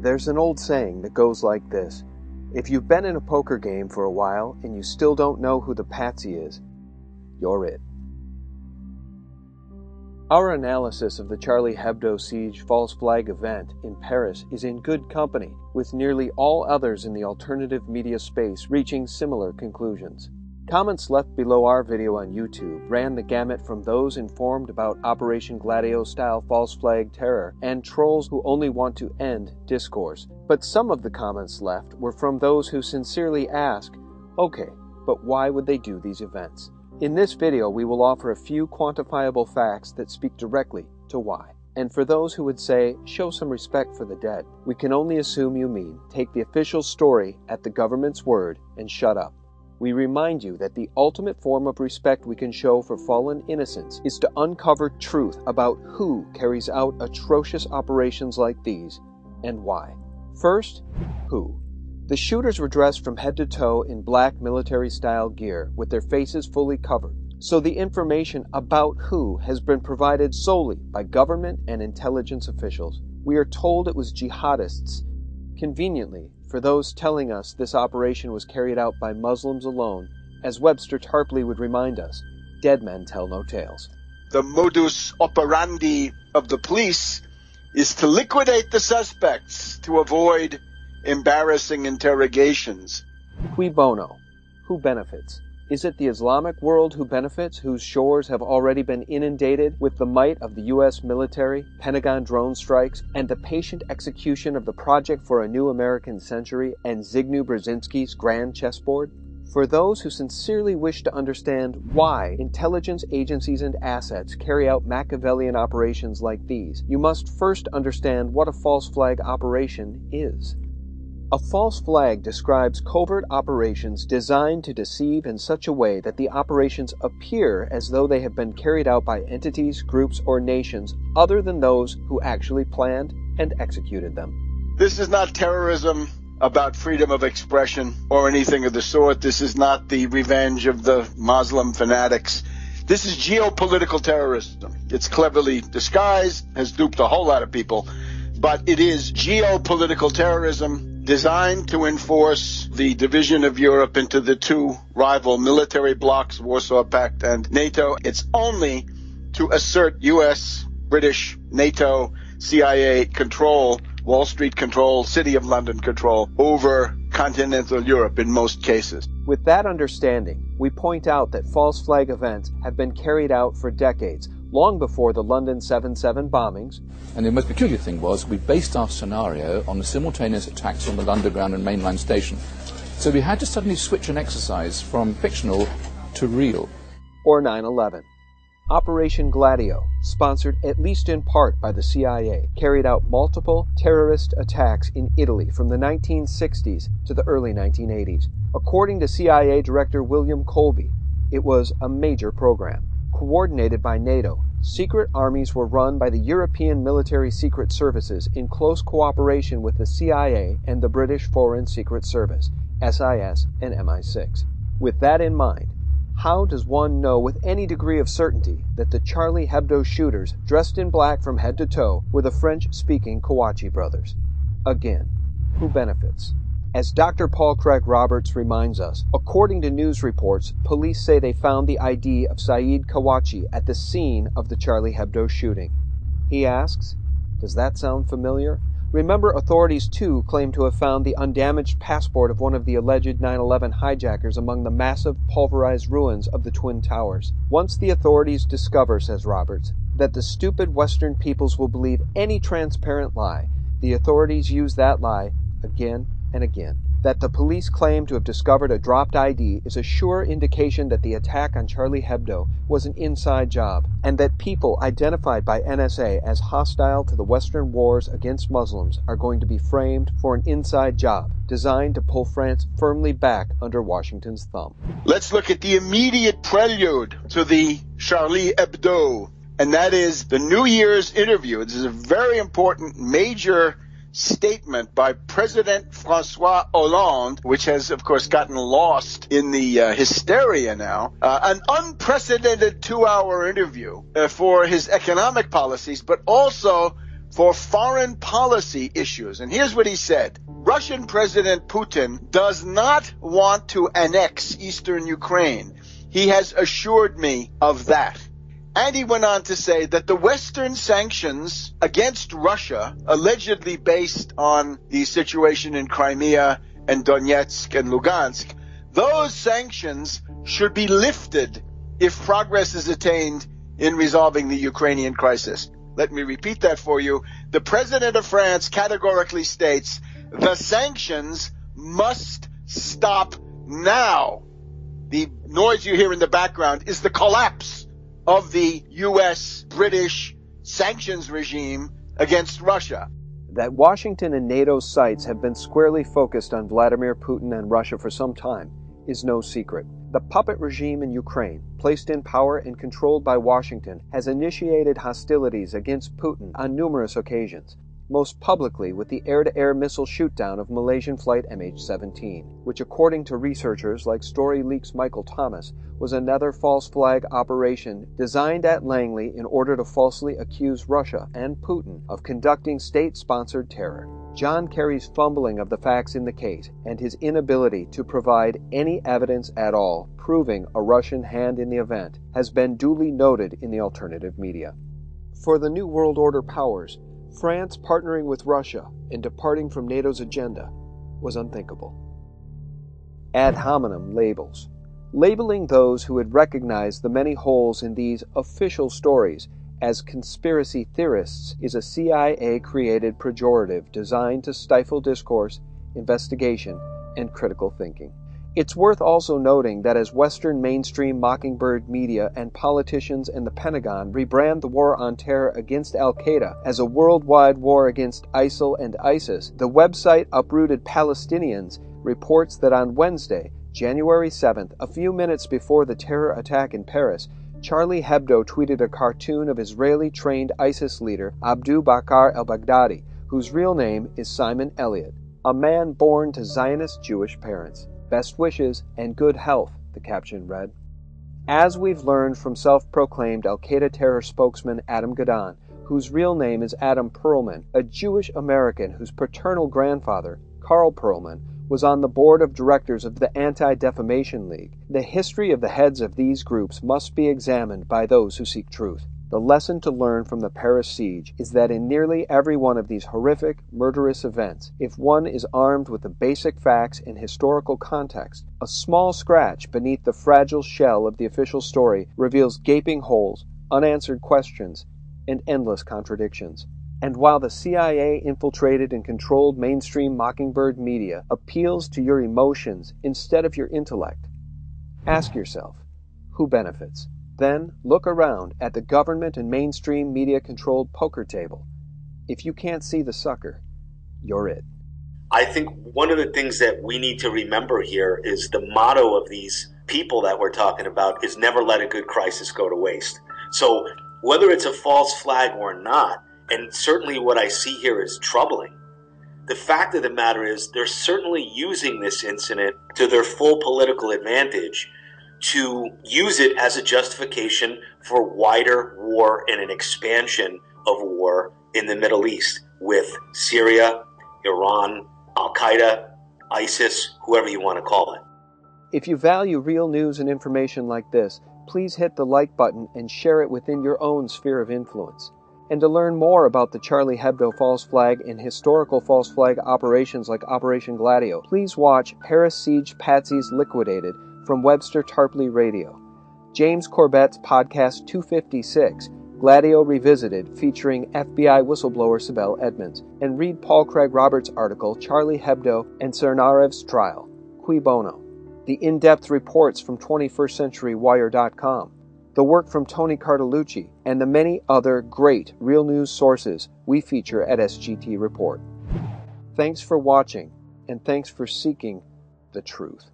There's an old saying that goes like this: if you've been in a poker game for a while and you still don't know who the patsy is, you're it. Our analysis of the Charlie Hebdo siege false flag event in Paris is in good company, with nearly all others in the alternative media space reaching similar conclusions. Comments left below our video on YouTube ran the gamut from those informed about Operation Gladio-style false flag terror and trolls who only want to end discourse. But some of the comments left were from those who sincerely ask, okay, but why would they do these events? In this video, we will offer a few quantifiable facts that speak directly to why. And for those who would say, show some respect for the dead, we can only assume you mean take the official story at the government's word and shut up. We remind you that the ultimate form of respect we can show for fallen innocents is to uncover truth about who carries out atrocious operations like these and why. First, who? The shooters were dressed from head to toe in black military-style gear with their faces fully covered, so the information about who has been provided solely by government and intelligence officials. We are told it was jihadists. Conveniently, for those telling us this operation was carried out by Muslims alone, as Webster Tarpley would remind us, dead men tell no tales. The modus operandi of the police is to liquidate the suspects to avoid embarrassing interrogations. Cui bono? Who benefits? Is it the Islamic world who benefits, whose shores have already been inundated with the might of the U.S. military, Pentagon drone strikes, and the patient execution of the Project for a New American Century and Zygmunt Brzezinski's grand chessboard? For those who sincerely wish to understand why intelligence agencies and assets carry out Machiavellian operations like these, you must first understand what a false flag operation is. A false flag describes covert operations designed to deceive in such a way that the operations appear as though they have been carried out by entities, groups, or nations other than those who actually planned and executed them. This is not terrorism about freedom of expression or anything of the sort. This is not the revenge of the Muslim fanatics. This is geopolitical terrorism. It's cleverly disguised, has duped a whole lot of people, but it is geopolitical terrorism designed to enforce the division of Europe into the two rival military blocs, Warsaw Pact and NATO. It's only to assert U.S., British, NATO, CIA control, Wall Street control, City of London control over continental Europe in most cases. With that understanding, we point out that false flag events have been carried out for decades, long before the London 7/7 bombings. And the most peculiar thing was we based our scenario on the simultaneous attacks on the Underground and mainline station. So we had to suddenly switch an exercise from fictional to real. Or 9/11. Operation Gladio, sponsored at least in part by the CIA, carried out multiple terrorist attacks in Italy from the 1960s to the early 1980s. According to CIA Director William Colby, it was a major program. Coordinated by NATO, secret armies were run by the European Military Secret Services in close cooperation with the CIA and the British Foreign Secret Service, SIS and MI6. With that in mind, how does one know with any degree of certainty that the Charlie Hebdo shooters, dressed in black from head to toe, were the French-speaking Kouachi brothers? Again, who benefits? As Dr. Paul Craig Roberts reminds us, according to news reports, police say they found the ID of Saeed Kouachi at the scene of the Charlie Hebdo shooting. He asks, does that sound familiar? Remember, authorities too claim to have found the undamaged passport of one of the alleged 9/11 hijackers among the massive pulverized ruins of the Twin Towers. Once the authorities discover, says Roberts, that the stupid Western peoples will believe any transparent lie, the authorities use that lie again and again. That the police claim to have discovered a dropped ID is a sure indication that the attack on Charlie Hebdo was an inside job, and that people identified by NSA as hostile to the Western wars against Muslims are going to be framed for an inside job designed to pull France firmly back under Washington's thumb. Let's look at the immediate prelude to the Charlie Hebdo, and that is the New Year's interview. This is a very important, major statement by President François Hollande, which has, of course, gotten lost in the hysteria now. An unprecedented 2-hour interview for his economic policies, but also for foreign policy issues. And here's what he said. Russian President Putin does not want to annex eastern Ukraine. He has assured me of that. And he went on to say that the Western sanctions against Russia, allegedly based on the situation in Crimea and Donetsk and Lugansk, those sanctions should be lifted if progress is attained in resolving the Ukrainian crisis. Let me repeat that for you. The President of France categorically states the sanctions must stop now. The noise you hear in the background is the collapse of the U.S. British sanctions regime against Russia. That Washington and NATO's sights have been squarely focused on Vladimir Putin and Russia for some time is no secret. The puppet regime in Ukraine, placed in power and controlled by Washington, has initiated hostilities against Putin on numerous occasions, most publicly with the air-to-air missile shoot-down of Malaysian flight MH17, which according to researchers like StoryLeaks' Michael Thomas, was another false flag operation designed at Langley in order to falsely accuse Russia and Putin of conducting state-sponsored terror. John Kerry's fumbling of the facts in the case and his inability to provide any evidence at all proving a Russian hand in the event has been duly noted in the alternative media. For the New World Order powers, France partnering with Russia and departing from NATO's agenda was unthinkable. Ad hominem labels. Labeling those who had recognized the many holes in these official stories as conspiracy theorists is a CIA-created pejorative designed to stifle discourse, investigation, and critical thinking. It's worth also noting that as Western mainstream mockingbird media and politicians and the Pentagon rebrand the war on terror against Al-Qaeda as a worldwide war against ISIL and ISIS, the website Uprooted Palestinians reports that on Wednesday, January 7th, a few minutes before the terror attack in Paris, Charlie Hebdo tweeted a cartoon of Israeli-trained ISIS leader Abu Bakr al-Baghdadi, whose real name is Simon Elliott, a man born to Zionist Jewish parents. Best wishes and good health, the caption read. As we've learned from self-proclaimed Al-Qaeda terror spokesman Adam Gadon, whose real name is Adam Perlman, a Jewish American whose paternal grandfather, Carl Perlman, was on the board of directors of the Anti-Defamation League, the history of the heads of these groups must be examined by those who seek truth. The lesson to learn from the Paris siege is that in nearly every one of these horrific, murderous events, if one is armed with the basic facts and historical context, a small scratch beneath the fragile shell of the official story reveals gaping holes, unanswered questions, and endless contradictions. And while the CIA infiltrated and controlled mainstream mockingbird media appeals to your emotions instead of your intellect, ask yourself, who benefits? Then look around at the government and mainstream media-controlled poker table. If you can't see the sucker, you're it. I think one of the things that we need to remember here is the motto of these people that we're talking about is never let a good crisis go to waste. So whether it's a false flag or not, and certainly what I see here is troubling, the fact of the matter is they're certainly using this incident to their full political advantage to use it as a justification for wider war and an expansion of war in the Middle East with Syria, Iran, Al-Qaeda, ISIS, whoever you want to call it. If you value real news and information like this, please hit the like button and share it within your own sphere of influence. And to learn more about the Charlie Hebdo false flag and historical false flag operations like Operation Gladio, please watch Paris Siege PATSIES Liquidated from Webster Tarpley Radio, James Corbett's podcast 256, Gladio Revisited, featuring FBI whistleblower Sibel Edmonds, and read Paul Craig Roberts' article Charlie Hebdo and Tsarnaev's Trial, Cui Bono, the in-depth reports from 21stCenturyWire.com, the work from Tony Cartalucci, and the many other great real news sources we feature at SGT Report. Thanks for watching, and thanks for seeking the truth.